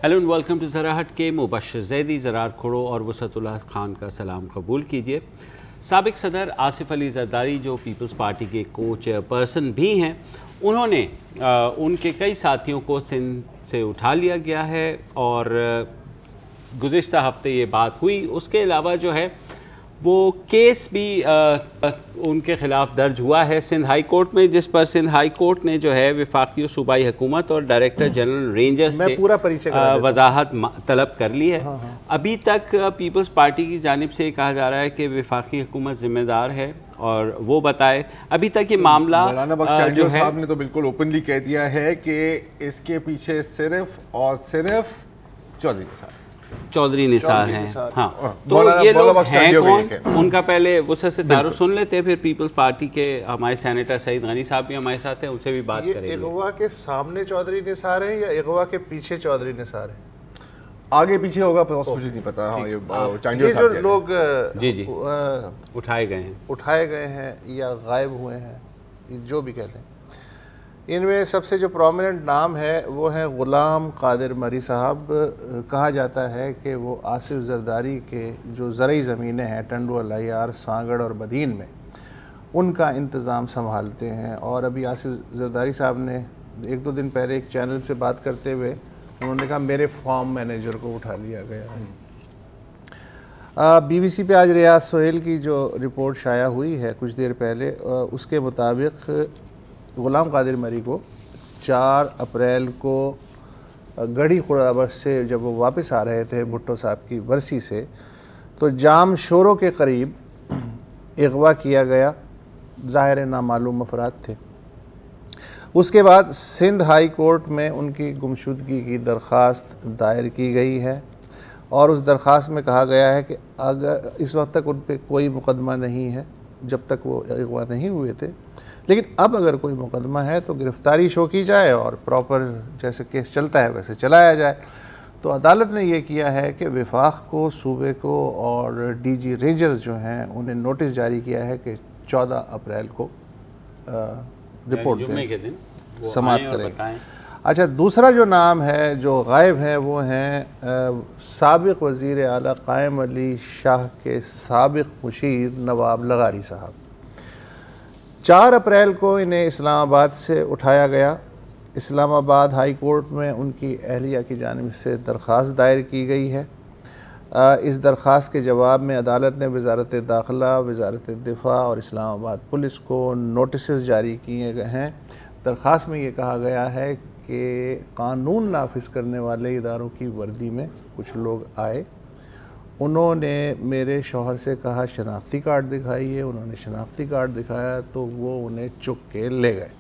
Hello and welcome to ज़रा हट के। मुबशर ज़ैदी, ज़रार खोड़ो और वसतुल्लाह खान का सलाम कबूल कीजिए। साबिक सदर आसिफ अली ज़रदारी जो पीपल्स पार्टी के को चेयरपर्सन भी हैं, उन्होंने उनके कई साथियों को सिंध से उठा लिया गया है और गुज़िश्ता हफ्ते ये बात हुई। उसके अलावा जो है वो केस भी उनके ख़िलाफ़ दर्ज हुआ है सिंध हाई कोर्ट में, जिस पर सिंध हाई कोर्ट ने जो है वफाकी सूबाई हुकूमत और डायरेक्टर जनरल रेंजर्स से पूरा परिचय वजाहत तलब कर ली है। अभी तक पीपल्स पार्टी की जानिब से कहा जा रहा है कि वफाकी हुकूमत ज़िम्मेदार है और वो बताए। अभी तक ये मामला जो है साहब ने तो बिल्कुल ओपनली कह दिया है कि इसके पीछे सिर्फ और सिर्फ चौधरी निसार हैं। हाँ, तो ये लोग हैं कौन, उनका पहले वसत से तारुफ सुन लेते हैं, फिर पीपल्स पार्टी के हमारे सेनेटर सईद गनी साहब भी हमारे साथ हैं, उनसे भी बात करेंगे। इगवा के सामने चौधरी निसार हैं या इगवा के पीछे चौधरी निसार हैं? आगे पीछे होगा मुझे नहीं पता। हाँ, ये जो लोग जी उठाए गए हैं या गायब हुए हैं, जो भी कहते हैं, इनमें सबसे जो प्रोमिनेंट नाम है वो है ग़ुलाम कादिर मरी साहब। कहा जाता है कि वो आसिफ ज़रदारी के जो ज़रई ज़मीनें हैं टंडू अलायार, सांगड़ और बदीन में, उनका इंतज़ाम संभालते हैं। और अभी आसिफ ज़रदारी साहब ने एक दो दिन पहले एक चैनल से बात करते हुए उन्होंने कहा मेरे फार्म मैनेजर को उठा लिया गया है। BBC पे आज रियाज सोहेल की जो रिपोर्ट शाया हुई है कुछ देर पहले, उसके मुताबिक ग़ुलाम कादिर मरी को 4 अप्रैल को गढ़ी खुराबत से जब वो वापस आ रहे थे भुट्टो साहब की बरसी से, तो जाम शोरों के करीब अगवा किया गया। ज़ाहिर नामालूम अफराद थे। उसके बाद सिंध हाई कोर्ट में उनकी गुमशुदगी की दरख्वास्त दायर की गई है और उस दरख्वास्त में कहा गया है कि अगर इस वक्त तक उन पर कोई मुकदमा नहीं है जब तक वो अगवा नहीं हुए थे, लेकिन अब अगर कोई मुकदमा है तो गिरफ़्तारी शो की जाए और प्रॉपर जैसे केस चलता है वैसे चलाया जाए। तो अदालत ने ये किया है कि वफाक को, सूबे को और DG रेंजर्स जो हैं उन्हें नोटिस जारी किया है कि 14 अप्रैल को रिपोर्ट दें, समाअत करें। अच्छा, दूसरा जो नाम है जो गायब है वो हैं साबिक़ वज़ीर आला क़ायम अली शाह के साबिक़ मुशीर नवाब लगारी साहब। 4 अप्रैल को इन्हें इस्लामाबाद से उठाया गया। इस्लामाबाद हाई कोर्ट में उनकी अहलिया की जानिब से दरख्वास्त दायर की गई है। इस दरख्वास्त के जवाब में अदालत ने वज़ारत दाखिला, वज़ारत दिफ़ा और इस्लामाबाद पुलिस को नोटिस जारी किए गए हैं। दरख्वास्त में ये कहा गया है कि कानून नाफिज करने वाले इदारों की वर्दी में कुछ लोग आए, उन्होंने मेरे शौहर से कहा शनाख्ती कार्ड दिखाइए, उन्होंने शनाख्ती कार्ड दिखाया तो वो उन्हें चुक के ले गए।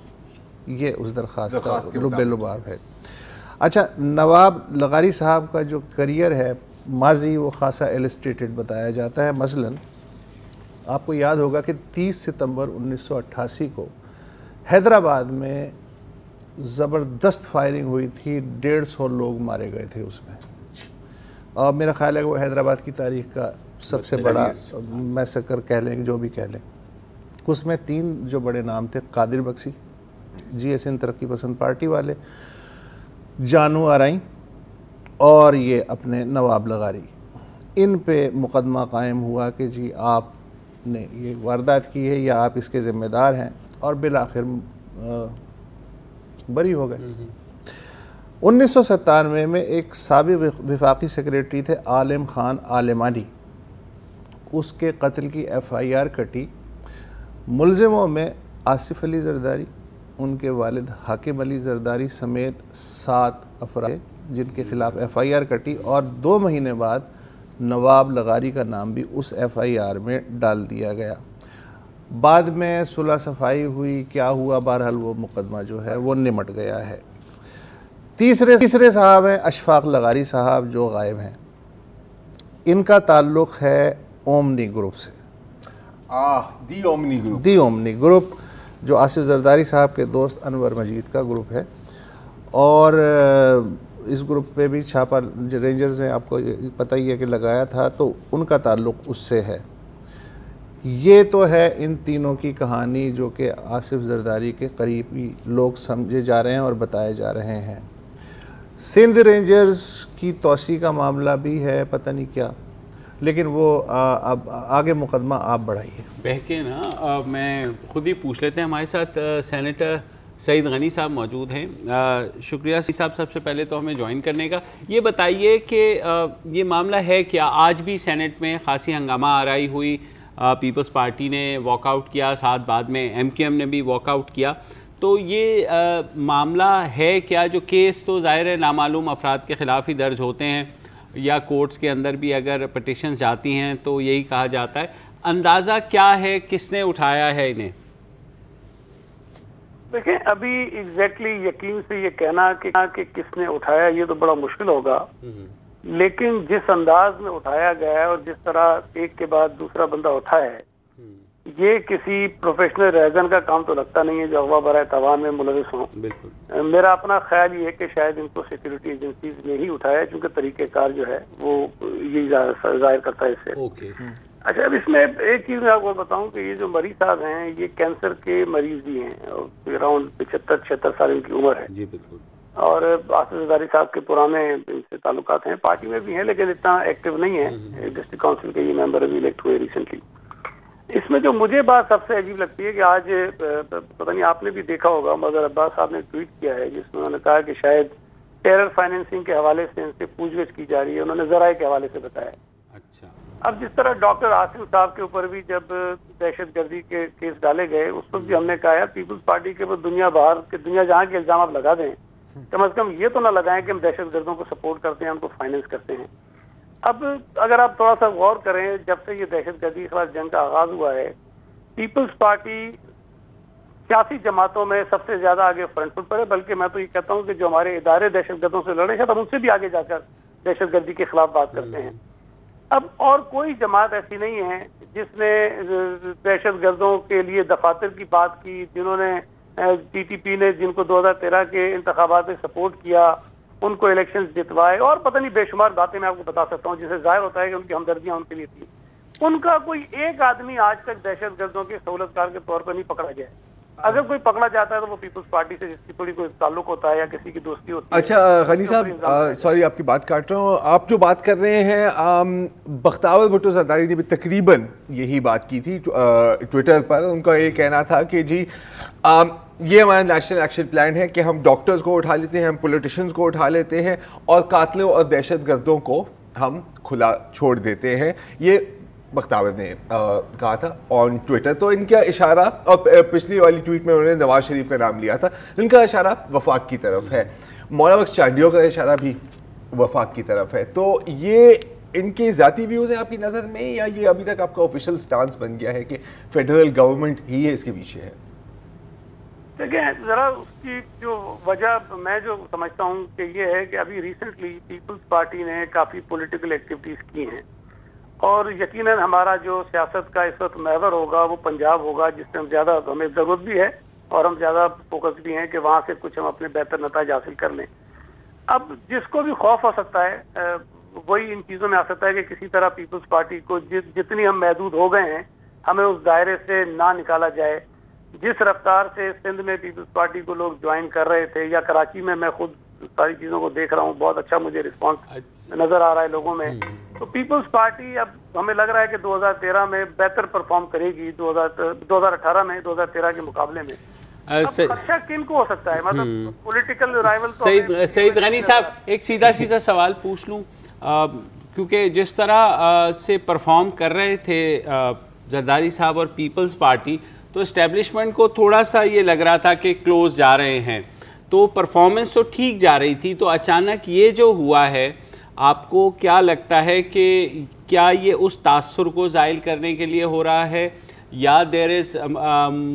ये उस दरख्वास्त का लुबे-लुबाब है। अच्छा, नवाब लगारी साहब का जो करियर है माजी वो खासा इलस्ट्रेटेड बताया जाता है। मसलन आपको याद होगा कि 30 सितंबर 1988 को हैदराबाद में ज़बरदस्त फायरिंग हुई थी, 150 लोग मारे गए थे उसमें, और मेरा ख्याल है कि वो हैदराबाद की तारीख़ का सबसे बड़ा मैसेकर कह लें, जो भी कह लें। उसमें 3 जो बड़े नाम थे, कादिर बख्शी, GSN तरक्की पसंद पार्टी वाले, जानू आराई और ये अपने नवाब लगारी। इन पे मुकदमा कायम हुआ कि जी आपने ये वारदात की है या आप इसके ज़िम्मेदार हैं, और बिलाखिर बरी हो गए। 1997 में एक साबिक़ वफाकी सेक्रेटरी थे आलिम खान आलिमानी, उसके कत्ल की FIR कटी। मुलज़िमों में आसिफ अली ज़रदारी, उनके वालिद हाकिम अली ज़रदारी समेत 7 अफराद जिनके ख़िलाफ़ FIR कटी, और 2 महीने बाद नवाब लगारी का नाम भी उस FIR में डाल दिया गया। बाद में सुलह सफाई हुई, क्या हुआ, बहरहाल वो मुकदमा जो है वो निमट गया है। तीसरे साहब हैं अशफाक लगारी साहब जो गायब हैं। इनका ताल्लुक़ है ओमनी ग्रुप से। दी ओमनी ग्रुप जो आसिफ ज़रदारी साहब के दोस्त अनवर मजीद का ग्रुप है, और इस ग्रुप पे भी छापा रेंजर्स ने, आपको पता ही है कि लगाया था, तो उनका ताल्लुक़ उससे है। ये तो है इन तीनों की कहानी जो कि आसिफ ज़रदारी के करीबी लोग समझे जा रहे हैं और बताए जा रहे हैं। सिंध रेंजर्स की तोसी का मामला भी है, पता नहीं क्या, लेकिन वो अब आगे मुकदमा आप बढ़ाइए। बहके ना मैं खुद ही पूछ लेते हैं। हमारे साथ सेनेटर सईद गनी साहब मौजूद हैं। शुक्रिया सईद साहब सबसे पहले तो हमें ज्वाइन करने का। ये बताइए कि ये मामला है क्या? आज भी सेनेट में खासी हंगामा आराई हुई, पीपल्स पार्टी ने वॉकआउट किया, साथ बाद में MQM ने भी वॉकआउट किया। तो ये मामला है क्या? जो केस तो ज़ाहिर है नामालूम अफराद के ख़िलाफ़ ही दर्ज होते हैं, या कोर्ट्स के अंदर भी अगर पटिशन जाती हैं तो यही कहा जाता है। अंदाज़ा क्या है किसने उठाया है इन्हें? देखिए, अभी एग्जैक्टली यकीन से ये कहना कि किसने उठाया ये तो बड़ा मुश्किल होगा, लेकिन जिस अंदाज में उठाया गया है और जिस तरह एक के बाद दूसरा बंदा उठा है, ये किसी प्रोफेशनल रैजन का काम तो लगता नहीं है जो अगवा बराए तवान में मुलविस हों। बिल्कुल मेरा अपना ख्याल ये है कि शायद इनको सिक्योरिटी एजेंसीज ने ही उठाया, क्योंकि तरीक़ेकार जो है वो यही जाहिर करता है इससे। अच्छा, अब इसमें एक चीज़ मैं आपको बताऊं कि ये जो मरीज साहब हैं ये कैंसर के मरीज भी हैं और अराउंड 75-76 साल इनकी उम्र है। जी बिल्कुल। और आसिफ जरदारी साहब के पुराने इनसे ताल्लुकात हैं, पार्टी में भी हैं लेकिन इतना एक्टिव नहीं है। डिस्ट्रिक्ट काउंसिल के ये मेंबर अभी इलेक्ट हुए रिसेंटली। इसमें जो मुझे बात सबसे अजीब लगती है कि आज पता नहीं आपने भी देखा होगा, मगर अब्बास साहब ने ट्वीट किया है जिसमें उन्होंने कहा कि शायद टेरर फाइनेंसिंग के हवाले से इनसे पूछगछ की जा रही है। उन्होंने जराए के हवाले से बताया। अच्छा, अब जिस तरह डॉक्टर आसिफ साहब के ऊपर भी जब दहशतगर्दी के केस डाले गए, उस वक्त भी हमने कहा पीपल्स पार्टी के ऊपर दुनिया जहाँ के इल्जाम आप लगा दें, कम से कम ये तो ना लगाएं कि हम दहशतगर्दों को सपोर्ट करते हैं, उनको फाइनेंस करते हैं। अब अगर आप थोड़ा सा गौर करें, जब से ये दहशतगर्दी के खिलाफ जंग का आगाज हुआ है, पीपल्स पार्टी सियासी जमातों में सबसे ज्यादा आगे फ्रंट फुट पर है। बल्कि मैं तो ये कहता हूँ कि जो हमारे इदारे दहशतगर्दों से लड़े हैं, हम उनसे भी आगे जाकर दहशतगर्दी के खिलाफ बात करते हैं। अब और कोई जमात ऐसी नहीं है जिसने दहशतगर्दों के लिए दफातर की बात की, जिन्होंने TTP ने जिनको 2013 के इंतखाबात में सपोर्ट किया, उनको इलेक्शन जितवाए, और पता नहीं बेशुमार बातें मैं आपको बता सकता हूँ जिससे जाहिर होता है कि उनकी हमदर्दियां उनके लिए थी। उनका कोई एक आदमी आज तक दहशतगर्दों के सहूलतकार के तौर पर नहीं पकड़ा गया है। अगर कोई पकड़ा जाता है तो वो पीपल्स पार्टी से जिसकी थोड़ी कोई ताल्लुक होता है या किसी की दोस्ती होती है। अच्छा गनी साहब, सॉरी आपकी बात काट रहा हूँ। आप जो बात कर रहे हैं, बख्तावर भुट्टो जरदारी ने भी तकरीबन यही बात की थी ट्विटर पर। उनका ये कहना था कि जी ये हमारा नेशनल एक्शन प्लान है कि हम डॉक्टर्स को उठा लेते हैं, हम पॉलिटिशियंस को उठा लेते हैं और कातलों और दहशतगर्दों को हम खुला छोड़ देते हैं। ये बख्तावर ने कहा था ऑन ट्विटर। तो इनका इशारा, और पिछली वाली ट्वीट में उन्होंने नवाज शरीफ का नाम लिया था, इनका इशारा वफाक की तरफ है। मौलाना बख्श चांडियों का इशारा भी वफाक की तरफ है। तो ये इनके ज़ाती व्यूज़ हैं आपकी नज़र में, या ये अभी तक आपका ऑफिशियल स्टांस बन गया है कि फेडरल गवर्नमेंट ही है इसके पीछे है? देखिए, जरा उसकी जो वजह मैं जो समझता हूँ कि ये है कि अभी रिसेंटली पीपल्स पार्टी ने काफ़ी पॉलिटिकल एक्टिविटीज़ की हैं, और यकीनन हमारा जो सियासत का इस वक्त महवर होगा वो पंजाब होगा, जिसमें हम ज़्यादा हमें ज़रूरत भी है और हम ज़्यादा फोकस भी हैं कि वहाँ से कुछ हम अपने बेहतर नतीजे हासिल कर लें। अब जिसको भी खौफ हो सकता है वही इन चीज़ों में आ सकता है कि किसी तरह पीपल्स पार्टी को जितनी हम महदूद हो गए हैं, हमें उस दायरे से ना निकाला जाए। जिस रफ्तार से सिंध में पीपल्स पार्टी को लोग ज्वाइन कर रहे थे, या कराची में मैं खुद सारी चीज़ों को देख रहा हूँ, बहुत अच्छा मुझे रिस्पांस नज़र आ रहा है लोगों में। तो पीपल्स पार्टी अब हमें लग रहा है कि 2013 में बेहतर परफॉर्म करेगी 2018 में 2013 के मुकाबले में। खर्चा किन को हो सकता है, मतलब पॉलिटिकल राइवल। सईद गनी साहब, एक सीधा सवाल पूछ लूँ, क्योंकि जिस तरह से परफॉर्म कर रहे थे जरदारी साहब और पीपल्स पार्टी, तो एस्टेब्लिशमेंट को थोड़ा सा ये लग रहा था कि क्लोज जा रहे हैं, तो परफॉर्मेंस तो ठीक जा रही थी। तो अचानक ये जो हुआ है, आपको क्या लगता है कि क्या ये उस तासुर को ज़ाहिर करने के लिए हो रहा है, या there is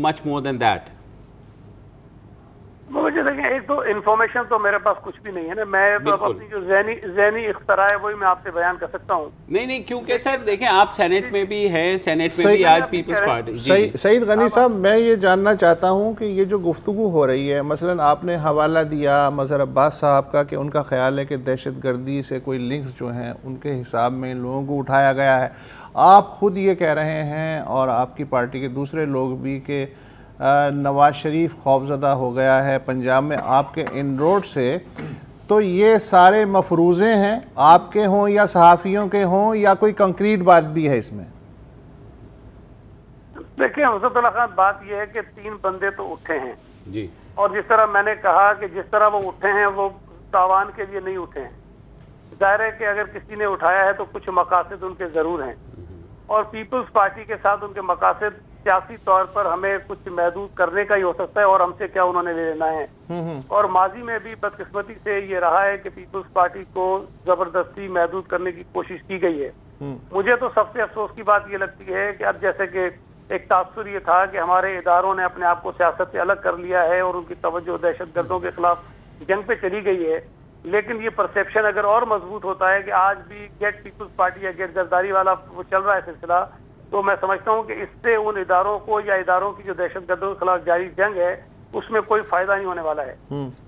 much more than that? मुझे देखें, एक तो इन्फॉर्मेशन तो मेरे पास कुछ भी नहीं है ना, मैं तो अपनी जो ज़हनी इख्तरा है वही मैं आपसे बयान कर सकता हूँ। नहीं, क्योंकि सर देखें, आप सेनेट में भी हैं, सेनेट में भी आज पीपल्स पार्टी। सईद गनी साहब, मैं ये जानना चाहता हूँ कि ये जो गुफ्तगू हो रही है, मसलन आपने हवाला दिया मज़हर अब्बास साहब का कि उनका ख्याल है कि दहशतगर्दी से कोई लिंक्स जो हैं उनके हिसाब में इन लोगों को उठाया गया है। आप खुद ये कह रहे हैं और आपकी पार्टी के दूसरे लोग भी कि नवाज शरीफ खौफजदा हो गया है पंजाब में आपके इनरोड से, तो ये सारे मफरूज़े हैं, आपके हों या सहाफ़ियों के हों, या कोई कंक्रीट बात भी है इसमें? देखिए हज़रतुल्लाह खान, बात यह है कि 3 बंदे तो उठे हैं जी, और जिस तरह मैंने कहा कि जिस तरह वो उठे हैं वो तावान के लिए नहीं उठे हैं। जाहिर है कि अगर किसी ने उठाया है तो कुछ मकासद उनके ज़रूर हैं, और पीपल्स पार्टी के साथ उनके मकासद सियासी तौर पर हमें कुछ महदूद करने का ही हो सकता है, और हमसे क्या उन्होंने ले लेना है। और माजी में भी बदकिस्मती से ये रहा है कि पीपल्स पार्टी को जबरदस्ती महदूद करने की कोशिश की गई है। मुझे तो सबसे अफसोस की बात ये लगती है कि अब जैसे कि एक तासुर ये था कि हमारे इदारों ने अपने आप को सियासत से अलग कर लिया है और उनकी तवज्जो दहशतगर्दों के खिलाफ जंग पे चली गई है, लेकिन ये परसेप्शन अगर और मजबूत होता है कि आज भी गेट पीपल्स पार्टी या गेट जरदारी वाला वो चल रहा है सिलसिला, तो मैं समझता हूँ कि इससे उन इदारों को या इदारों की जो दहशतगर्दों के खिलाफ जारी जंग है उसमें कोई फायदा नहीं होने वाला है।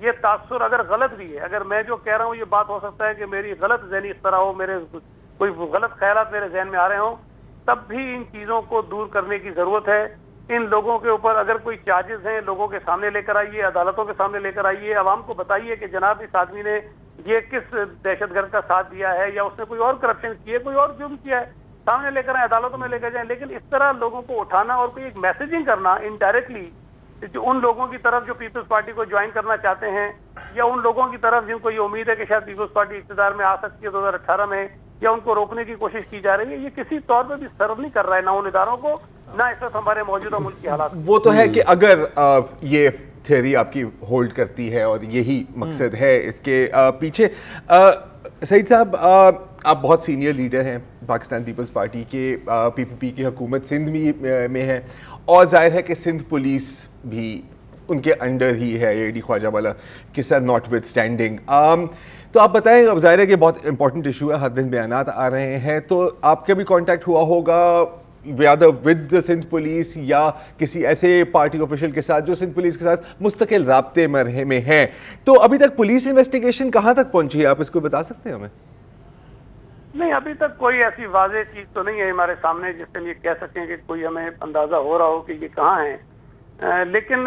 ये तासुर अगर गलत भी है, अगर मैं जो कह रहा हूँ ये बात हो सकता है कि मेरी गलत ज़हनी इस तरह हो, मेरे कोई गलत ख्यालात मेरे जहन में आ रहे हों, तब भी इन चीज़ों को दूर करने की ज़रूरत है। इन लोगों के ऊपर अगर कोई चार्जेस हैं, लोगों के सामने लेकर आइए, अदालतों के सामने लेकर आइए, आवाम को बताइए कि जनाब इस आदमी ने ये किस दहशतगर्द का साथ दिया है या उसने कोई और करप्शन किया, कोई और जुर्म किया है, सामने लेकर आए, अदालतों में लेकर जाएं। लेकिन इस तरह लोगों को उठाना और कोई एक मैसेजिंग करना इनडायरेक्टली जो उन लोगों की तरफ जो पीपल्स पार्टी को ज्वाइन करना चाहते हैं, या उन लोगों की तरफ जिनको ये उम्मीद है कि शायद पीपल्स पार्टी इक़्तिदार में आ सकती है 2018 में, या उनको रोकने की कोशिश की जा रही है, ये किसी तौर पर भी सर्व नहीं कर रहा है ना उन इदारों को, ना इस वक्त हमारे मौजूदा मुल्क की हालात। वो तो है कि अगर ये थ्योरी आपकी होल्ड करती है और यही मकसद है इसके पीछे, सईद साहब आप बहुत सीनियर लीडर हैं पाकिस्तान पीपल्स पार्टी के, पीपीपी की हुकूमत सिंध में है, और जाहिर है कि सिंध पुलिस भी उनके अंडर ही है, एडी ख्वाजा वाला किस्सा नॉट विद स्टैंडिंग। तो आप बताएं, अब जाहिर है कि बहुत इंपॉर्टेंट इशू है, हर दिन बयानात आ रहे हैं, तो आपका भी कांटेक्ट हुआ होगा व्यादव विद सिंध पुलिस या किसी ऐसे पार्टी ऑफिशियल के साथ जो सिंध पुलिस के साथ मुस्तकिल राब्ते में हैं, तो अभी तक पुलिस इन्वेस्टिगेशन कहाँ तक पहुंची है, आप इसको बता सकते हैं हमें? नहीं, अभी तक कोई ऐसी वाज़ेह चीज़ तो नहीं है हमारे सामने जिससे हम ये कह सकें कि कोई हमें अंदाज़ा हो रहा हो कि ये कहाँ है। लेकिन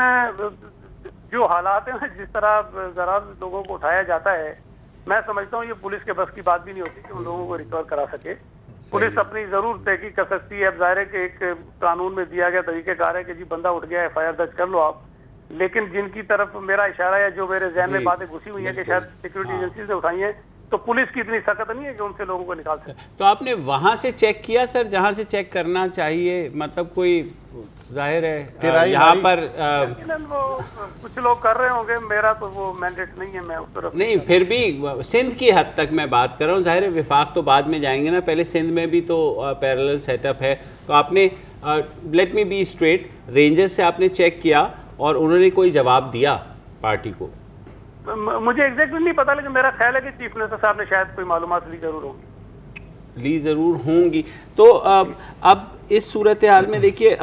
जो हालात हैं, जिस तरह ज़रा लोगों को उठाया जाता है, मैं समझता हूँ ये पुलिस के बस की बात भी नहीं होती कि उन लोगों को रिकवर करा सके। पुलिस अपनी जरूर तहकीक कर सकती है। अब जाहिर है कि एक कानून में दिया गया तरीक़ेकार है कि जी बंदा उठ गया, FIR दर्ज कर लो आप, लेकिन जिनकी तरफ मेरा इशारा है, जो मेरे जहन में बातें घुसी हुई है कि शायद सिक्योरिटी एजेंसी से उठाई है, तो पुलिस की इतनी सख्त नहीं है कि उनसे लोगों को निकाल सके। तो आपने वहां से चेक किया सर जहां से चेक करना चाहिए, मतलब कोई जाहिर है यहाँ पर वो कुछ लोग कर रहे होंगे, मेरा तो वो मैंडेट नहीं है, मैं उस तरफ नहीं, फिर भी सिंध की हद तक मैं बात कर रहा हूँ। जाहिर है विफाक तो बाद में जाएंगे ना, पहले सिंध में भी तो पैरेलल सेटअप है। तो आपने let me be straight, rangers से आपने चेक किया और उन्होंने कोई जवाब दिया पार्टी को? मुझे एग्जैक्टली नहीं पता, लेकिन मेरा ख्याल है कि चीफ मिनिस्टर साहब ने शायद कोई मालूमात ली जरूर होंगी। तो अब इस सूरत हाल में देखिए,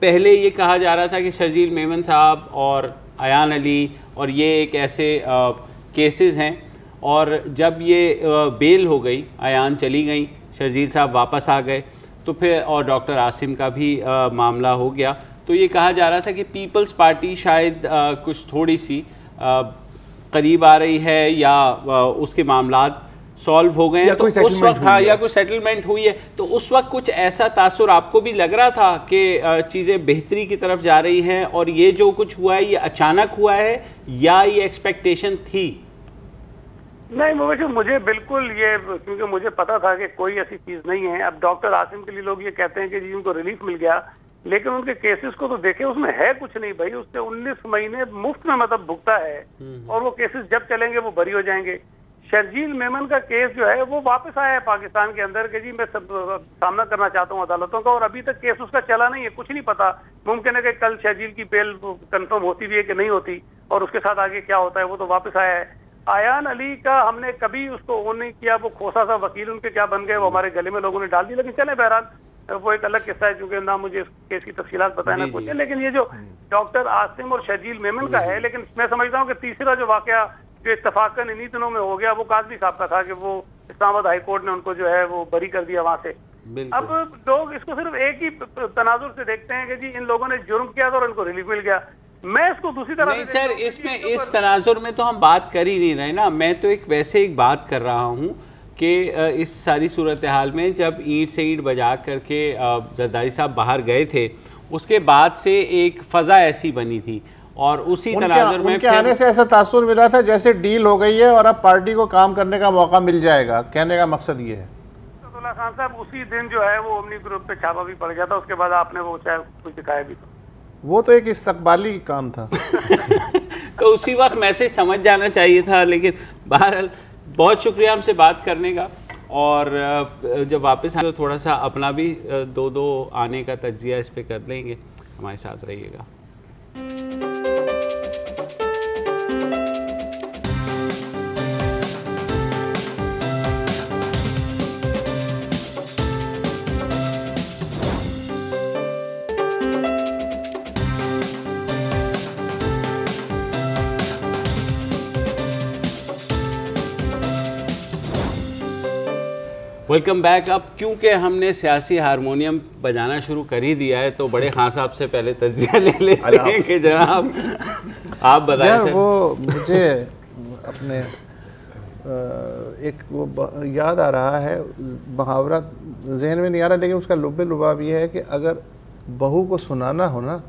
पहले ये कहा जा रहा था कि शर्जील मेमन साहब और अयान अली और ये एक ऐसे केसेस हैं, और जब ये बेल हो गई, अयान चली गई, शर्जील साहब वापस आ गए, तो फिर और डॉक्टर आसिम का भी मामला हो गया, तो ये कहा जा रहा था कि पीपल्स पार्टी शायद कुछ थोड़ी सी करीब आ रही है या उसके मामलात सॉल्व हो गए हैं, तो उस वक्त हाँ, या कोई सेटलमेंट हुई है, तो उस वक्त कुछ ऐसा तासुर आपको भी लग रहा था कि चीज़ें बेहतरी की तरफ जा रही हैं, और ये जो कुछ हुआ है ये अचानक हुआ है या ये एक्सपेक्टेशन थी? नहीं, मुझे बिल्कुल ये, क्योंकि मुझे पता था कि कोई ऐसी चीज़ नहीं है। अब डॉक्टर आसिम के लिए लोग ये कहते हैं कि जी उनको रिलीफ मिल गया, लेकिन उनके केसेस को तो देखे, उसमें है कुछ नहीं भाई। उससे 19 महीने मुफ्त में मतलब भुगता है, और वो केसेस जब चलेंगे वो बरी हो जाएंगे। शर्जील मेमन का केस जो है वो वापस आया है पाकिस्तान के अंदर कि जी मैं सामना करना चाहता हूँ अदालतों का, और अभी तक केस उसका चला नहीं है, कुछ नहीं पता। मुमकिन है कि कल शर्जील की बेल कंफर्म होती भी है कि नहीं होती, और उसके साथ आगे क्या होता है, वो तो वापस आया है। अयान अली का हमने कभी उसको ऑन नहीं किया, वो खोसा सा वकील उनके क्या बन गए, वो हमारे गले में लोगों ने डाल दी, लेकिन चले बहरहाल वो एक अलग किस्सा है, क्योंकि ना मुझे इस केस की तफसीलात पता है ना कुछ है। लेकिन ये जो डॉक्टर आसिम और शर्जील मेमन का है, लेकिन मैं समझता हूँ कि तीसरा जो वाकया जो इत्तफाकन इन्हीं दिनों में हो गया, वो काजमी साहब का था कि वो इस्लामाबाद हाई कोर्ट ने उनको जो है वो बरी कर दिया वहां से। अब लोग इसको सिर्फ एक ही तनाजुर से देखते हैं कि जी इन लोगों ने जुर्म किया था और इनको रिलीफ मिल गया, मैं इसको दूसरी तरह नहीं सर, इसमें इस तनाजुर में तो हम बात कर ही नहीं रहे ना। मैं तो एक बात कर रहा हूँ कि इस सारी सूरत हाल में जब ईंट से ईंट बजा करके जरदारी साहब बाहर गए थे, उसके बाद से एक फ़ज़ा ऐसी बनी थी और उसी तनाजुर में उनके आने से ऐसा तासुर मिला था जैसे डील हो गई है और अब पार्टी को काम करने का मौका मिल जाएगा। कहने का मकसद ये है खान साहब उसी दिन जो है वो ओमनी ग्रुप पे छापा भी पड़ गया था, उसके बाद आपने वो चाहे कुछ दिखाया भी था, वो तो एक इस्तकबाली काम था। तो उसी वक्त मैसेज समझ जाना चाहिए था। लेकिन बहरहाल बहुत शुक्रिया हमसे बात करने का, और जब वापस आए तो थोड़ा सा अपना भी दो आने का तज्जिया इस पे कर लेंगे। हमारे साथ रहिएगा। Welcome back. अब क्योंकि हमने सियासी हारमोनियम बजाना शुरू कर ही दिया है तो बड़े खान साहब से पहले तज्जिया ले लेते हैं कि जनाब आप बताएं। यार वो मुझे अपने एक वो याद आ रहा है, मुहावरा जहन में नहीं आ रहा, लेकिन उसका लुब्बे लुबाब ये है कि अगर बहू को सुनाना हो ना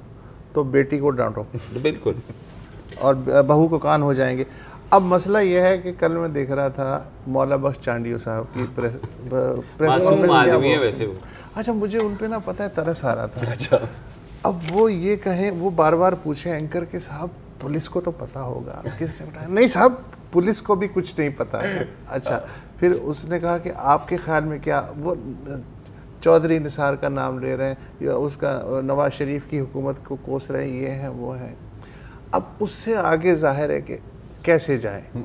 तो बेटी को डांटो। बिल्कुल। और बहू को कान हो जाएंगे। अब मसला यह है कि कल मैं देख रहा था मौला बख्श चांडियो साहब की प्रेस कॉन्फ्रेंस वैसे वो। अच्छा, मुझे उन पे ना पता है तरस आ रहा था। अच्छा, अब वो ये कहें, वो बार बार पूछे एंकर के साहब पुलिस को तो पता होगा, किसने बताया? नहीं साहब, पुलिस को भी कुछ नहीं पता है। अच्छा, फिर उसने कहा कि आपके ख्याल में क्या, वो चौधरी निसार का नाम ले रहे हैं या उसका नवाज शरीफ की हुकूमत को कोस रहे हैं, ये है वो है। अब उससे आगे जाहिर है कि कैसे जाएं।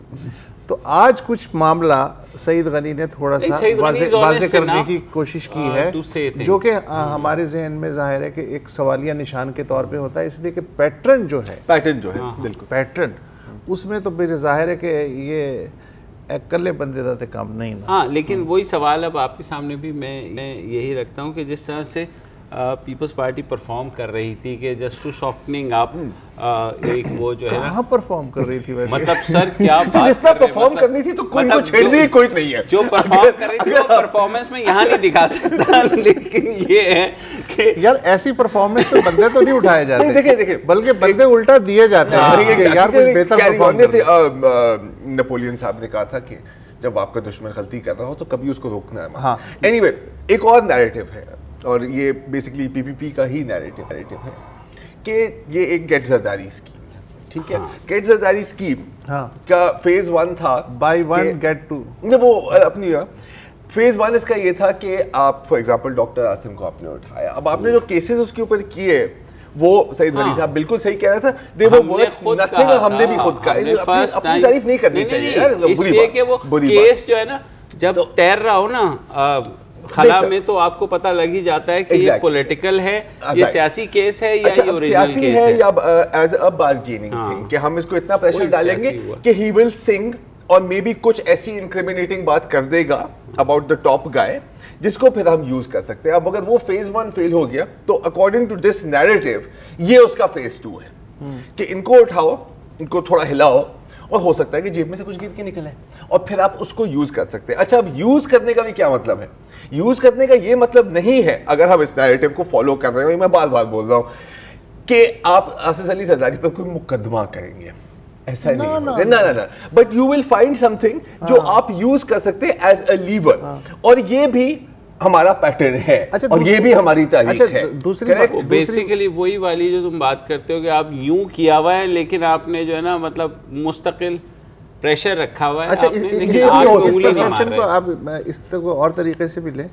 तो आज कुछ मामला सईद गनी ने थोड़ा सा वाज़े करने की कोशिश की है, जो कि हमारे जहन में जाहिर है कि एक सवालिया निशान के तौर पे होता है, इसलिए कि पैटर्न जो है बिल्कुल पैटर्न, उसमें तो फिर जाहिर है कि ये अकेले बंदे दाते काम नहीं ना। हाँ, लेकिन वही सवाल अब आपके सामने भी मैं यही रखता हूँ कि जिस तरह से पीपल्स पार्टी परफॉर्म कर रही थी कि जस्ट टू सॉफ्टनिंग अप, एक वो जो है कहाँ परफॉर्म कर रही थी वैसे? मतलब सर क्या बात जिस तरह परफॉर्म करनी थी तो कोई को छेड़ दी कोई नहीं है। जो परफॉर्म कर रही थी वो परफॉर्मेंस में यहाँ नहीं दिखा सकता, लेकिन ये है कि यार ऐसी परफॉर्मेंस पे बंदे तो नहीं उठाए जाते। देखिए बल्कि बंदे उल्टा दिए जाते हैं। यार कुछ बेहतर परफॉर्म करने से नेपोलियन साहब ने कहा था कि जब आपका दुश्मन गलती कर रहा हो तो कभी उसको रोकना है। हाँ, एनीवे एक और नैरेटिव है और ये बेसिकली पीपीपी का ही नैरेटिव है कि ये एक गेट जरदारी स्कीम है, ठीक है। गेट जरदारी स्कीम का फेज 1 था, बाय 1 गेट 2, वो अपनी फेज 1 इसका ये था कि आप फॉर एग्जांपल डॉक्टर आसिम को आपने उठाया, अब आपने जो केसेस उसके ऊपर किए वो सईद वली साहब बिल्कुल सही कह रहा था, देखो वो नथिंग, हमने भी खुद का अपनी तारीफ नहीं करनी चाहिए यार, इसलिए कि वो केस जो है ना जब तैर रहा हो ना खला में तो आपको पता लग ही जाता है कि ये पॉलिटिकल है, ये सियासी केस है या ये ओरिजिनल केस है या एज अ बार्गेनिंग थिंग कि हम इसको इतना प्रेशर डालेंगे कि ही विल सिंग और मे बी कुछ ऐसी इंक्रिमिनेटिंग बात कर देगा अबाउट द टॉप गाय जिसको फिर हम यूज कर सकते हैं। अब अगर वो फेज 1 फेल हो गया तो अकॉर्डिंग टू दिस नैरेटिव ये उसका फेज 2 है कि इनको उठाओ, इनको थोड़ा हिलाओ और हो सकता है कि जेब में से कुछ गिर के निकले और फिर आप उसको यूज कर सकते हैं। अच्छा, अब यूज करने का भी क्या मतलब है? यूज करने का ये मतलब नहीं है, अगर हम इस नैरेटिव को फॉलो कर रहे हो, मैं बार बार बोल रहा हूं कि आप आसिफ अली जरदारी पर कोई मुकदमा करेंगे, ऐसा नहीं होगा ना, but you will find something जो आप यूज कर सकते हैं एज अ लीवर, और ये भी हमारा पैटर्न है। अच्छा, और ये भी हमारी तारीख है। दूसरी बेसिकली वही वाली जो तुम बात करते हो कि आप यूं किया हुआ है लेकिन आपने जो है ना मतलब मुस्तकिल प्रेशर रखा हुआ है। अच्छा, इस को आप इसको और तरीके से भी लें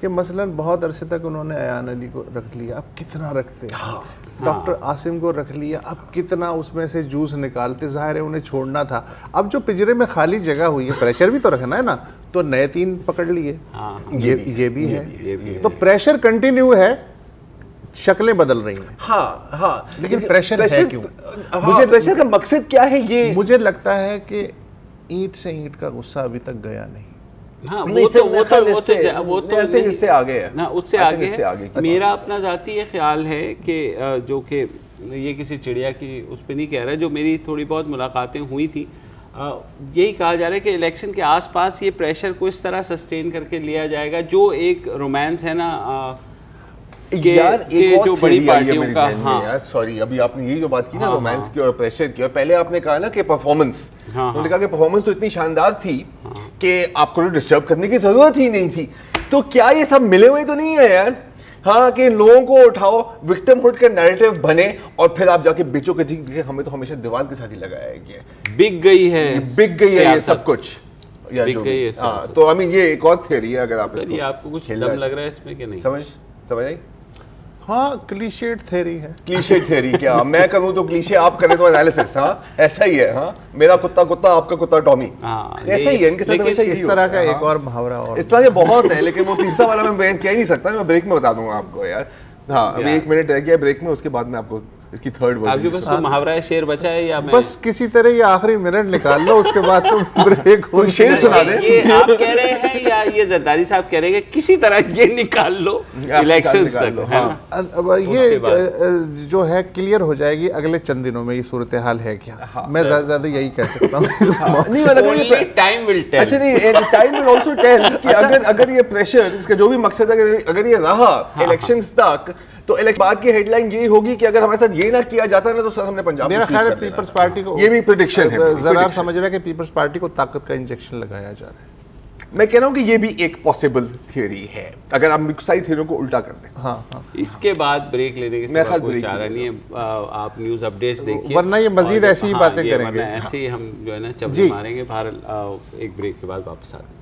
कि मसलन बहुत अरसे तक उन्होंने अयान अली को रख लिया, अब कितना रखते हैं, डॉक्टर आसिम को रख लिया, अब कितना उसमें से जूस निकालते, जाहिर है उन्हें छोड़ना था। अब जो पिंजरे में खाली जगह हुई है, प्रेशर भी तो रखना है ना, तो नए 3 पकड़ लिए। ये भी है, तो प्रेशर कंटिन्यू है, शक्लें बदल रही हैं। हाँ, लेकिन प्रेशर है क्यों? मुझे प्रेशर का मकसद क्या है? ये मुझे लगता है कि ईंट से ईंट का गुस्सा अभी तक गया नहीं। हाँ, वो तो इससे आगे है ना, उससे आगे है। मेरा अपना ज़ाती ये ख्याल है कि जो कि ये किसी चिड़िया की उस पर नहीं कह रहा, जो मेरी थोड़ी बहुत मुलाकातें हुई थी, यही कहा जा रहा है कि इलेक्शन के आसपास ये प्रेशर को इस तरह सस्टेन करके लिया जाएगा, जो एक रोमांस है ना यार एक जो बड़ी पार्टियों का। हाँ यार सॉरी, अभी आपने यही जो बात की ना रोमांस की और प्रेशर की, और पहले आपने कहा ना कि परफॉर्मेंस, उन्होंने कहा कि परफॉर्मेंस तो इतनी शानदार थी कि आपको डिस्टर्ब करने की जरूरत ही नहीं थी। तो क्या ये सब मिले हुए तो नहीं है यार? हाँ, कि लोगों को उठाओ, विक्टिमहुड का नैरेटिव बने और फिर आप जाके बेचो कि जी हमें तो हमेशा दीवार के साथ ही लगाया गया, बिक गई है ये सब कुछ या जो भी। हाँ, तो आई मीन ये एक और थ्योरी है, अगर आप इसको आपको कुछ दम लग रहा है इसमें कि नहीं? समझ आई? हाँ, क्लीशेड थ्योरी है। क्लीशेड थ्योरी क्या? मैं करूं तो क्लीशे, आप करें तो एनालिसिस। हाँ, ऐसा ही है। हाँ, मेरा कुत्ता कुत्ता, आपका कुत्ता टॉमी। हाँ, ऐसा ही है इनके साथ हमेशा। इस तरह का एक और मुहावरा और इस तरह के बहुत है, लेकिन वो तीसरा वाला मैं बयान कह नहीं सकता, मैं ब्रेक में बता दूंगा आपको यार। हाँ, अभी 1 मिनट रह गया ब्रेक में, उसके बाद मैं आपको इसकी थर्ड वर्जन। आपके पास कोई मुहावरा है, शेर बचा है या मैं बस किसी तरह ये आखिरी मिनट निकाल लो, उसके बाद तुम ब्रेक हो। शेर सुना दे। ये आप कह रहे हैं या ये जरदारी साहब कह रहे हैं कि किसी तरह ये निकाल लो इलेक्शंस तक? अब ये जो है क्लियर हो जाएगी अगले चंद दिनों में, ये सूरत हाल है क्या। मैं ज्यादा यही कह सकता हूँ। Time will tell. अच्छा नहीं, टाइम विल आल्सो टेल कि अगर ये प्रेशर, इसका जो भी मकसद है, अगर ये रहा इलेक्शंस तक, तो बाद की हेडलाइन ये होगी कि अगर हमारे साथ ये ना किया जाता ना तो सर हमने पंजाब, मेरा ख्याल है पीपल्स पार्टी को, ये भी प्रेडिक्शन है, जरार समझ रहा है कि पीपल्स पार्टी को ताकत का इंजेक्शन लगाया जा रहा है। मैं कह रहा हूँ कि ये भी एक पॉसिबल थ्योरी है, अगर आप सारी थ्योरियों को उल्टा कर दें। हाँ। इसके बाद ब्रेक लेने की कोई चारा नहीं है। आप न्यूज़ अपडेट्स देखिए, वरना ये मजीद ऐसी ही बातें करेंगे। ऐसे ही हम जो है ना चप्पल मारेंगे। भारत एक ब्रेक के बाद वापस आते हैं।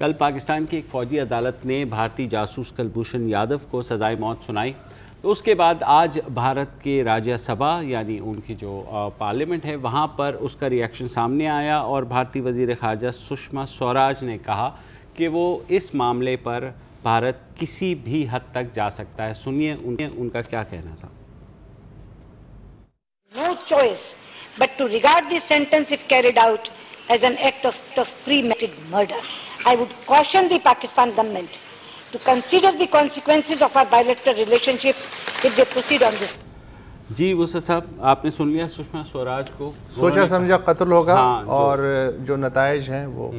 कल पाकिस्तान की एक फ़ौजी अदालत ने भारतीय जासूस कुलभूषण यादव को सज़ाए मौत सुनाई। तो उसके बाद आज भारत के राज्यसभा यानी उनकी जो पार्लियामेंट है वहाँ पर उसका रिएक्शन सामने आया और भारतीय वज़ीर ख़ारजा सुषमा स्वराज ने कहा कि वो इस मामले पर भारत किसी भी हद तक जा सकता है। सुनिए उनका क्या कहना था। No choice but to regard this sentence if carried out as an act of premeditated murder. I would caution the Pakistan government to consider the consequences of our bilateral relationship if they proceed on this. जी वुसत साहब, आपने सुन लिया सुषमा स्वराज को, सोचा समझा कत्ल होगा। हाँ, और जो नताइज हैं वो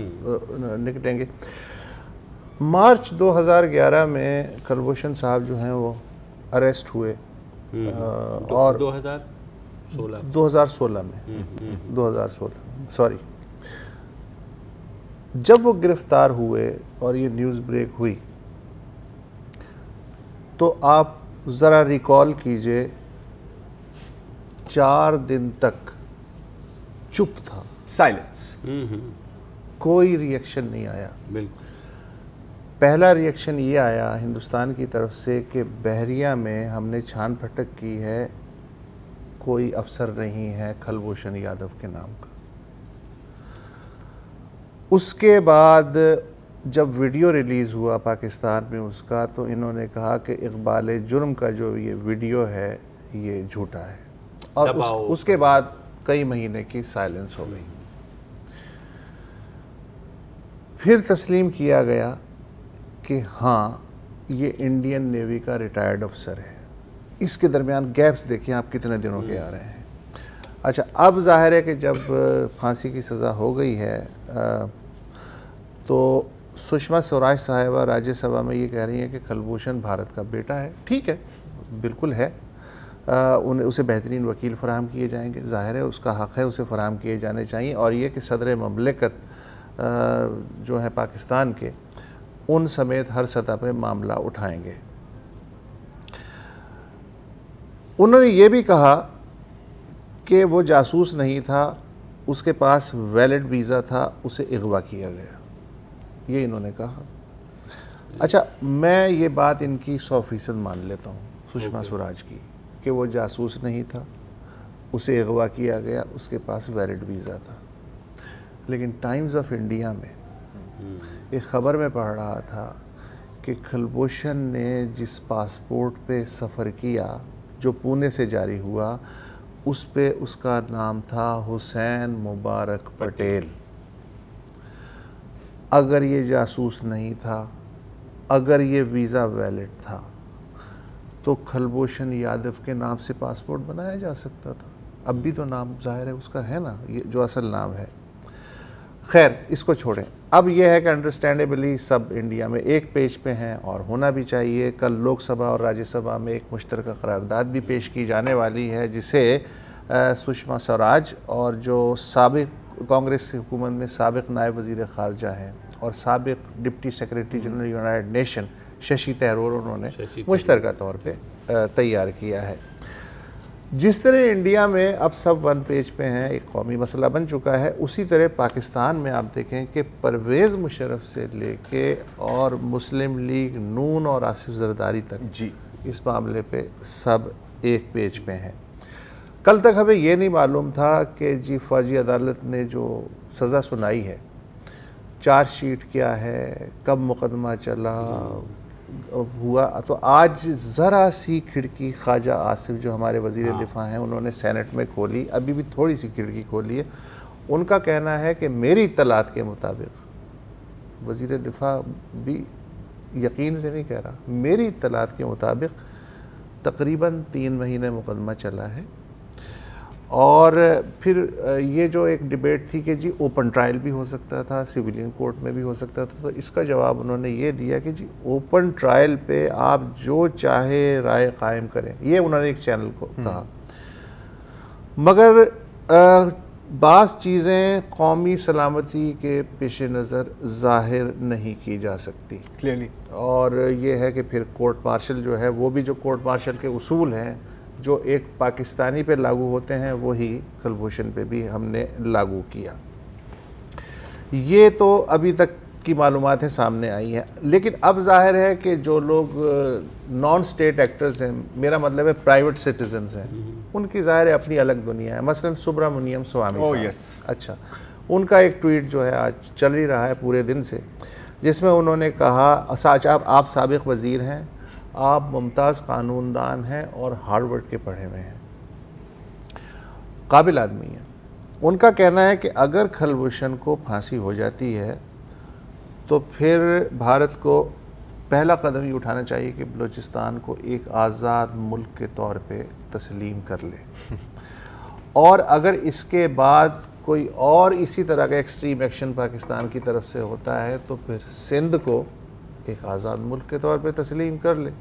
निकलेंगे। मार्च 2011 में कुलभूषण साहब जो हैं वो अरेस्ट हुए और 2016 में 2016 सॉरी, जब वो गिरफ्तार हुए और ये न्यूज़ ब्रेक हुई तो आप ज़रा रिकॉल कीजिए, 4 दिन तक चुप था, साइलेंस, कोई रिएक्शन नहीं आया। बिल्कुल। पहला रिएक्शन ये आया हिंदुस्तान की तरफ से कि बहरिया में हमने छान फटक की है, कोई अफसर नहीं है कुलभूषण यादव के नाम का। उसके बाद जब वीडियो रिलीज़ हुआ पाकिस्तान में उसका, तो इन्होंने कहा कि इक़बाल जुर्म का जो ये वीडियो है ये झूठा है, और उसके बाद कई महीने की साइलेंस हो गई। फिर तस्लीम किया गया कि हाँ ये इंडियन नेवी का रिटायर्ड अफसर है। इसके दरमियान गैप्स देखिए आप कितने दिनों के आ रहे हैं। अच्छा, अब जाहिर है कि जब फांसी की सज़ा हो गई है तो सुषमा स्वराज साहिबा राज्यसभा में ये कह रही हैं कि कुलभूषण भारत का बेटा है। ठीक है, बिल्कुल है, उसे बेहतरीन वकील फराहम किए जाएंगे, ज़ाहिर है उसका हक़ है, उसे फराहम किए जाने चाहिए। और ये कि सदर ममलिकत जो है पाकिस्तान के, उन समेत हर सतह पर मामला उठाएंगे। उन्होंने ये भी कहा कि वो जासूस नहीं था, उसके पास वैलिड वीज़ा था, उसे अगवा किया गया, ये इन्होंने कहा। अच्छा, मैं ये बात इनकी 100% मान लेता हूँ सुषमा स्वराज की, कि वो जासूस नहीं था, उसे अगवा किया गया, उसके पास वैलिड वीज़ा था। लेकिन टाइम्स ऑफ इंडिया में एक ख़बर में पढ़ रहा था कि खलभूषण ने जिस पासपोर्ट पे सफ़र किया जो पुणे से जारी हुआ, उस पे उसका नाम था हुसैन मुबारक पटेल। अगर ये जासूस नहीं था, अगर ये वीज़ा वैलिड था, तो खलभूषण यादव के नाम से पासपोर्ट बनाया जा सकता था। अब भी तो नाम जाहिर है उसका है ना, ये जो असल नाम है। खैर, इसको छोड़ें। अब यह है कि अंडरस्टैंडेबली सब इंडिया में एक पेज पे हैं और होना भी चाहिए। कल लोकसभा और राज्यसभा में एक मुश्तरका करारदाद भी पेश की जाने वाली है, जिसे सुषमा स्वराज और जो साबिक कांग्रेस की हुकूमत में साबिक नायब वज़ीर ख़ारजा हैं और साबिक deputy secretary general United nation Shashi Tharoor, उन्होंने मुश्तरका तौर पे तैयार किया है। जिस तरह इंडिया में अब सब वन पेज पे हैं, एक कौमी मसला बन चुका है, उसी तरह पाकिस्तान में आप देखें कि परवेज़ मुशर्रफ से लेके और मुस्लिम लीग नून और आसिफ जरदारी तक जी इस मामले पे सब एक पेज पे हैं। कल तक हमें ये नहीं मालूम था कि जी फौजी अदालत ने जो सज़ा सुनाई है, चार्जशीट क्या है, कब मुकदमा चला हुआ, तो आज ज़रा सी खिड़की ख्वाजा आसिफ जो हमारे वज़ीर दिफा हैं उन्होंने सेनेट में खोली, अभी भी थोड़ी सी खिड़की खोली है। उनका कहना है कि मेरी इत्तलात के मुताबिक, वज़ीर दिफा भी यकीन से नहीं कह रहा, मेरी इत्तलात के मुताबिक तकरीबन 3 महीने मुकदमा चला है। और फिर ये जो एक डिबेट थी कि जी ओपन ट्रायल भी हो सकता था, सिविलियन कोर्ट में भी हो सकता था, तो इसका जवाब उन्होंने ये दिया कि जी ओपन ट्रायल पे आप जो चाहे राय कायम करें, ये उन्होंने एक चैनल को कहा। मगर बाज़ चीज़ें कौमी सलामती के पेश नज़र ज़ाहिर नहीं की जा सकती क्लियरली, और ये है कि फिर कोर्ट मार्शल जो है, वो भी जो कोर्ट मार्शल के उसूल हैं जो एक पाकिस्तानी पे लागू होते हैं, वही खलभूषण पे भी हमने लागू किया। ये तो अभी तक की मालूमात है सामने आई है, लेकिन अब जाहिर है कि जो लोग नॉन स्टेट एक्टर्स हैं, मेरा मतलब है प्राइवेट सिटीजन्स हैं, उनकी जाहिर है अपनी अलग दुनिया है। मसलन सुब्रमण्यम स्वामी साहब, अच्छा, उनका एक ट्वीट जो है आज चल ही रहा है पूरे दिन से, जिसमें उन्होंने कहा, सच आप साबिक वज़ीर हैं, आप मुमताज़ कानूनदान हैं और हार्वर्ड के पढ़े हुए हैं, काबिल आदमी हैं। उनका कहना है कि अगर खलभूषण को फांसी हो जाती है तो फिर भारत को पहला कदम ही उठाना चाहिए कि बलूचिस्तान को एक आज़ाद मुल्क के तौर पे तस्लीम कर ले। और अगर इसके बाद कोई और इसी तरह का एक्सट्रीम एक्शन पाकिस्तान की तरफ से होता है तो फिर सिंध को एक आज़ाद मुल्क के तौर पे तस्लीम कर ले।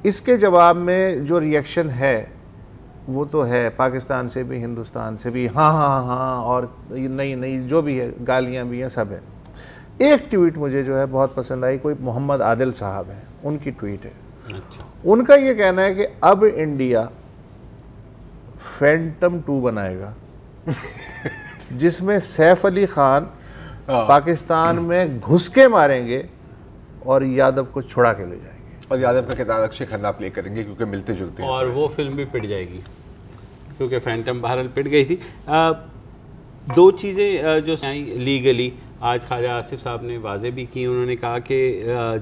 इसके जवाब में जो रिएक्शन है वो तो है पाकिस्तान से भी, हिंदुस्तान से भी, हाँ हाँ हाँ और नहीं जो भी है, गालियाँ भी हैं, सब है। एक ट्वीट मुझे जो है बहुत पसंद आई, कोई मोहम्मद आदिल साहब हैं, उनकी ट्वीट है। अच्छा। उनका ये कहना है कि अब इंडिया फैंटम 2 बनाएगा जिसमें सैफ अली खान पाकिस्तान में घुस के मारेंगे और यादव को छुड़ा के ले जाएंगे, और यादव का किरदार अक्षय खन्ना प्ले करेंगे क्योंकि मिलते जुलते हैं, और वो फिल्म भी पिट जाएगी क्योंकि फैंटम बहरहाल पिट गई थी। दो चीज़ें जो लीगली आज ख्वाजा आसिफ साहब ने वाजे भी की, उन्होंने कहा कि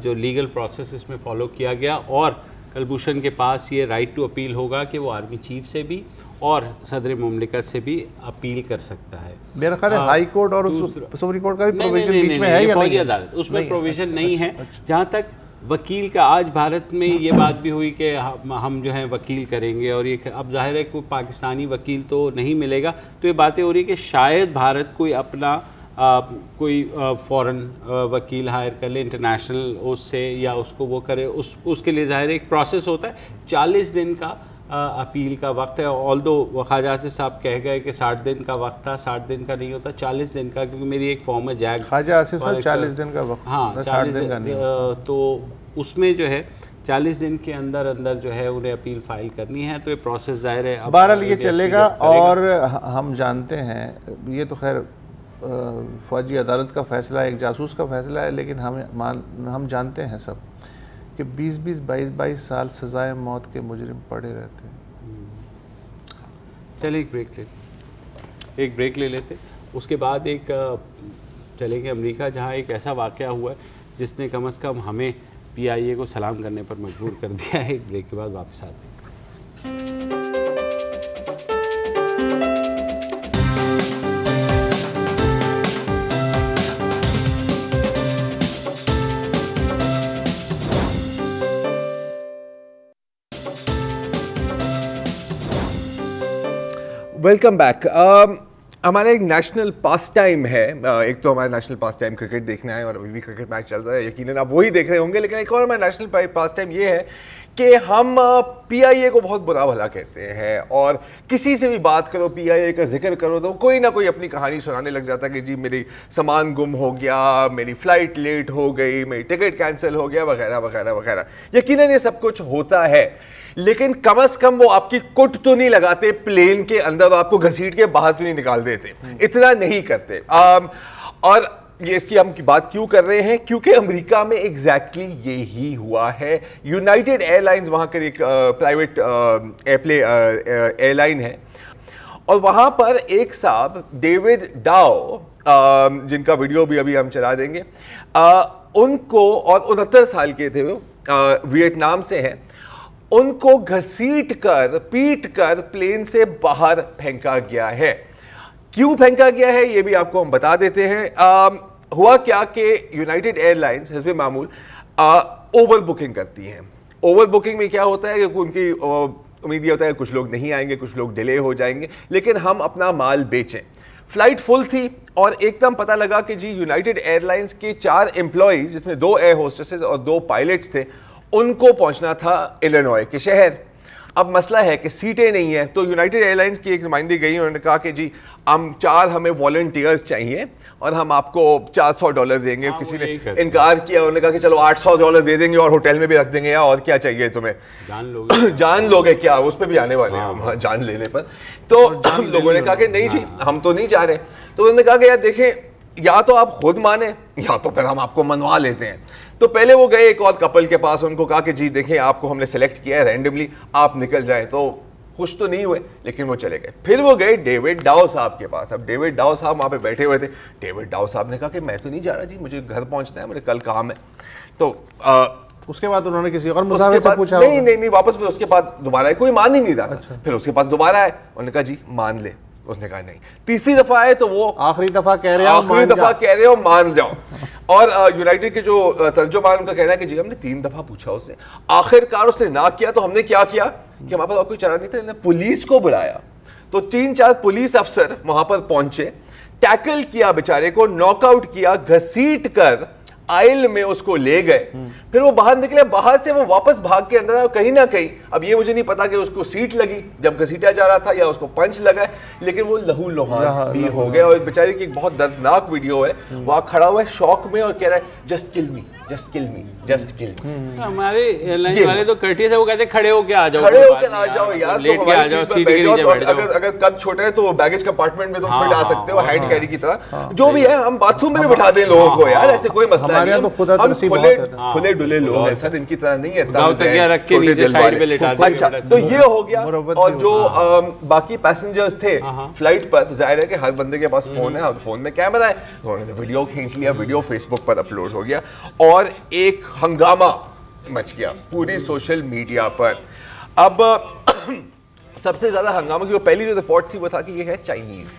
जो लीगल प्रोसेस इसमें फॉलो किया गया और कलभूषण के पास ये राइट टू अपील होगा कि वो आर्मी चीफ से भी और सदर मुमलिकत से भी अपील कर सकता है। मेरा ख्याल है हाई कोर्ट और सुप्रीम कोर्ट का भी प्रोविजन बीच में है या नहीं? अदालत उसमें प्रोविजन नहीं है। जहाँ तक वकील का, आज भारत में ये बात भी हुई कि हम जो है वकील करेंगे, और ये अब जाहिर है कोई पाकिस्तानी वकील तो नहीं मिलेगा, तो ये बातें हो रही है कि शायद भारत कोई अपना कोई फॉरेन वकील हायर कर ले इंटरनेशनल उससे, या उसको वो करे, उसके लिए जाहिर एक प्रोसेस होता है। 40 दिन का अपील का वक्त है। ऑल्दो ख्वाजा आसिफ साहब कह गए कि 60 दिन का वक्त था, 60 दिन का नहीं होता, 40 दिन का, क्योंकि मेरी एक फॉर्म है जैग ख्वाजा आसिफ साहब 40 दिन का वक्त, हाँ 60 दिन का नहीं, तो उसमें जो है 40 दिन के अंदर अंदर जो है उन्हें अपील फाइल करनी है, तो ये प्रोसेस जाहिर है बहरहाल ये चलेगा। और हम जानते हैं, ये तो खैर फौजी अदालत का फैसला, एक जासूस का फैसला है, लेकिन हम जानते हैं सब कि 20-20, 22-22 साल सजाए मौत के मुजरिम पड़े रहते हैं। चलिए एक ब्रेक ले लेते, उसके बाद एक चलेंगे अमेरिका, जहाँ एक ऐसा वाक़या हुआ है जिसने कम से कम हमें PIA को सलाम करने पर मजबूर कर दिया है। एक ब्रेक के बाद वापस आते हैं। Welcome back. हमारा एक नेशनल पास टाइम है। एक तो हमारा नेशनल पास टाइम क्रिकेट देखना है और अभी भी क्रिकेट मैच चल रहा है, यकीनन आप वही देख रहे होंगे। लेकिन एक और हमारा नेशनल पास टाइम ये है कि हम PIA को बहुत बुरा भला कहते हैं और किसी से भी बात करो, PIA का जिक्र करो तो कोई ना कोई अपनी कहानी सुनाने लग जाता है कि जी मेरी सामान गुम हो गया, मेरी फ्लाइट लेट हो गई, मेरी टिकट कैंसिल हो गया, वगैरह वगैरह वगैरह। यकीनन ये सब कुछ होता है, लेकिन कम से कम वो आपकी कुट तो नहीं लगाते प्लेन के अंदर, आपको घसीट के बाहर तो नहीं निकाल देते, इतना नहीं करते। और ये इसकी हम की बात क्यों कर रहे हैं? क्योंकि अमेरिका में एग्जैक्टली ये ही हुआ है। यूनाइटेड एयरलाइंस वहां का एक प्राइवेट एयरलाइन है और वहां पर एक साहब डेविड डाओ, जिनका वीडियो भी अभी हम चला देंगे, उनको, और 69 साल के थे वो, वियतनाम से हैं, उनको घसीट कर पीट कर प्लेन से बाहर फेंका गया है। क्यों फेंका गया है ये भी आपको हम बता देते हैं। हुआ क्या कि यूनाइटेड एयरलाइंस हिस्ब मामूल ओवर बुकिंग करती हैं। ओवर बुकिंग में क्या होता है कि उनकी उम्मीद ये होता है कुछ लोग नहीं आएंगे, कुछ लोग डिले हो जाएंगे, लेकिन हम अपना माल बेचें। फ्लाइट फुल थी और एकदम पता लगा कि जी यूनाइटेड एयरलाइंस के 4 एम्प्लॉयज, जिसमें 2 एयर होस्टेसेस और 2 पायलट्स थे, उनको पहुंचना था इलिनॉय के शहर। अब मसला है कि सीटें नहीं है, तो यूनाइटेड एयरलाइंस की एक नुमाइंदी गई, उन्होंने कहा कि जी हमें वॉलंटियर्स चाहिए और हम आपको $400 देंगे। किसी ने इनकार किया, उन्होंने कहा कि चलो $800 दे देंगे और होटल में भी रख देंगे, या और क्या चाहिए तुम्हें, जान लोगे क्या? उस पर भी आने वाले हैं हम, जान लेने पर। तो लोगों ने कहा कि नहीं जी, हम तो नहीं जा रहे। तो उन्होंने कहा कि यार देखें, या तो आप खुद माने या तो फिर हम आपको मनवा लेते हैं। तो पहले वो गए एक और कपल के पास, उनको कहा कि जी देखें आपको हमने सेलेक्ट किया है रैंडमली, आप निकल जाएं। तो खुश तो नहीं हुए, लेकिन वो चले गए। फिर वो गए डेविड डाओ साहब के पास। अब डेविड डाओ साहब वहाँ पे बैठे हुए थे। डेविड डाओ साहब ने कहा कि मैं तो नहीं जा रहा जी, मुझे घर पहुँचना है, मुझे कल काम है। तो उसके बाद उन्होंने किसी और मुसाफिर से पूछा? नहीं, वापस फिर उसके बाद दोबारा कोई मान ही नहीं रहा। अच्छा। फिर उसके पास दोबारा आए, उन्होंने कहा जी मान ले। उसने कहा नहीं। तीसरी दफा आए तो वो आखिरी दफा कह रहे हो मान जाओ। और यूनाइटेड के जो तर्जुमान, उनका कहना है कि जी हमने 3 दफा पूछा उससे, आखिरकार उसने ना किया। तो हमने क्या किया कि हमारे पास और कोई चारा नहीं था, हमने पुलिस को बुलाया। तो 3-4 पुलिस अफसर वहां पर पहुंचे, टैकल किया बेचारे को, नॉकआउट किया, घसीट कर आइल में उसको ले गए। फिर वो बाहर निकले, बाहर से वो वापस भाग के अंदर आया। कहीं ना कहीं, अब ये मुझे नहीं पता कि उसको सीट लगी जब घसीटा जा रहा था या उसको पंच लगा, लेकिन वो लहू लुहान भी हो गया। और बेचारे की एक बहुत दर्दनाक वीडियो है, वहां खड़ा हुआ है शौक में और कह रहा है जस्ट किल मी, जस्ट किल मी, जस्ट किल मी। हमारे एयरलाइन वाले तो कर्टियस है, वो कहते हैं खड़े होके आ जाओ, खड़े होके ना जाओ यार, लेट के आ जाओ, सीट के नीचे बैठ जाओ। अगर कद छोटे है तो बैगेज कंपार्टमेंट में तुम फिट आ सकते हो, हैंड कैरी की तरह। जो भी है, हम बाथरूम में भी बिठा दें लोगों को यार, ऐसे कोई मसला नहीं। हम खुले डुले लोग हैं सर, इनकी तरह नहीं है। अच्छा, तो ये हो गया। और जो बाकी पैसेंजर्स थे फ्लाइट पर, जाहिर है कि हर बंदे के पास फोन है और फोन में कैमरा है, उन्होंने वीडियो खींच लिया, वीडियो फेसबुक पर अपलोड हो गया और एक हंगामा मच गया पूरी सोशल मीडिया पर। अब सबसे ज्यादा हंगामा की पहली जो रिपोर्ट थी वो था कि ये है चाइनीज,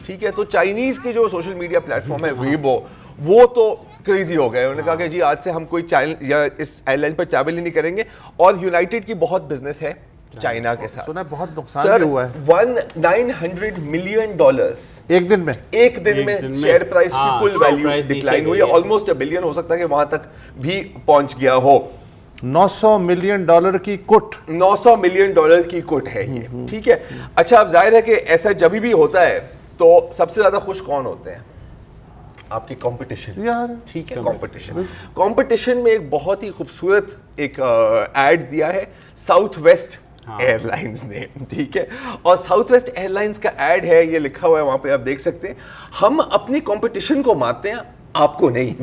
ठीक है। तो चाइनीज की जो सोशल मीडिया प्लेटफॉर्म है वीबो, वो तो क्रेजी हो गए। उन्होंने कहा कि जी आज से हम कोई या इस एयरलाइन पर ट्रैवल ही नहीं करेंगे। और यूनाइटेड की बहुत बिजनेस है चाइना के साथ। सुना बहुत नुकसान हुआ है। $900 मिलियन एक दिन में शेयर प्राइस की कुल वैल्यू डिक्लाइन हुई है। ऑलमोस्ट $1 बिलियन, हो सकता है कि वहां तक भी पहुंच गया हो। $900 मिलियन की कुट, $900 मिलियन की कुट है ये, ठीक है। अच्छा, अब जाहिर है कि ऐसा जब भी होता है तो सबसे ज्यादा खुश कौन होते हैं? आपकी कंपटीशन यार, ठीक है। कंपटीशन में एक बहुत ही खूबसूरत एक एड दिया है साउथ वेस्ट एयरलाइंस ने, ठीक है। और साउथ वेस्ट एयरलाइंस का एड है, ये लिखा हुआ है वहां पे, आप देख सकते हैं। हम अपनी कंपटीशन को मारते हैं, आपको नहीं।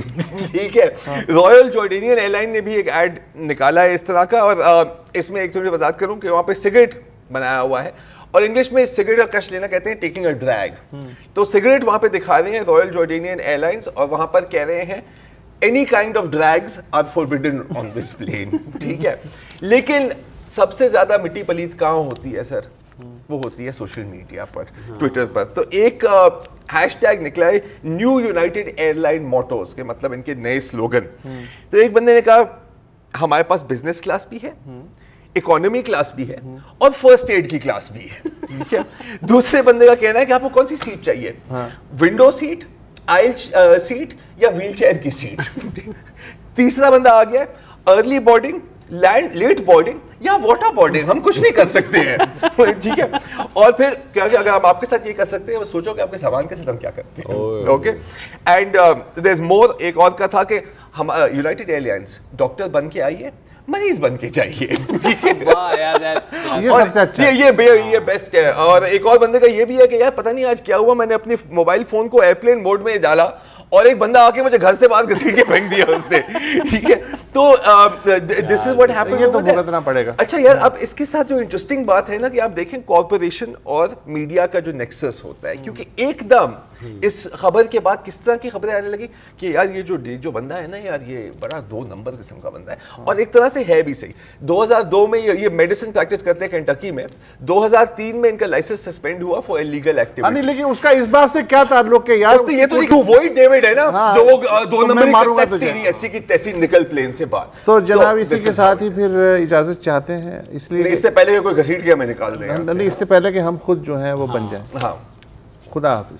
ठीक है। रॉयल जॉर्डेनियन एयरलाइन ने भी एक एड निकाला है इस तरह का, और इसमें एक थोड़ी वजाहत करूं कि वहां पे सिगरेट बनाया हुआ है, और इंग्लिश में सिगरेट का कश लेना कहते हैं टेकिंग अ ड्रैग। तो सिगरेट वहां पे दिखा रहे हैं रॉयल जॉर्डेनियन एयरलाइंस, और वहां पर कह रहे हैं any kind of drags are forbidden on this plane. ठीक है, लेकिन सबसे ज्यादा मिट्टी पलीत कहाँ होती है सर? वो होती है सोशल मीडिया पर, ट्विटर पर। तो एक हैशटैग निकला है न्यू यूनाइटेड एयरलाइन मोटोस के, मतलब इनके नए स्लोगन। तो एक बंदे ने कहा हमारे पास बिजनेस क्लास भी है, इकोनॉमी क्लास भी है और फर्स्ट एड की क्लास भी है। ठीक है, दूसरे बंदे का कहना है कि आपको कौन सी सीट चाहिए, विंडो सीट, आइल सीट या व्हीलचेयर की सीट। तीसरा बंदा आ गया early boarding, land late boarding या वाटर बोर्डिंग, हम कुछ भी कर सकते हैं। ठीक है, और फिर क्या अगर हम आपके साथ ये कर सकते हैं, सोचो कि आपके सामान के साथ हम क्या करते हैं। Okay, and there is more. एक और का था कि हम यूनाइटेड एयरलाइंस डॉक्टर बन के आइए, मरीज बन के चाहिए। ये सबसे अच्छा, ये बेस्ट है। और एक और बंदे का ये भी है कि यार पता नहीं आज क्या हुआ, मैंने अपने मोबाइल फोन को एयरप्लेन मोड में डाला और एक बंदा आके मुझे घर से बाहर घसीट के फेंक दिया उसने। ठीक है, तो दिस इज व्हाट हैपेंड। ये तो भुगतना पड़ेगा। अच्छा यार, अब इसके साथ जो इंटरेस्टिंग बात है ना कि आप देखें कॉर्पोरेशन और मीडिया का जो नेक्सस होता है, क्योंकि एकदम इस खबर के बाद किस तरह की खबरें आने लगी कि यार ये जो बंदा है ना यार, ये बड़ा 2 नंबर किस्म का बंदा है। और एक तरह से है भी सही। 2002 में ये मेडिसिन प्रैक्टिस करते हैं केंटकी में, 2003 में इनका लाइसेंस सस्पेंड हुआ फॉर इलीगल एक्टिविटी। लेकिन उसका इस बात से क्या ताल्लुक है यार? तो ये तो देखो वही डेविड है ना, जो वो 2 नंबर मारूंगा तेरी ऐसी की तैसी निकल प्लेन से बात। तो जनाब इसी के साथ ही फिर इजाजत चाहते हैं, इसलिए इससे पहले कोई घसीट गया मैं निकाल देगा, नहीं, इससे पहले कि हम खुद जो है वो बन जाए। हाँ, खुदा हाफिज।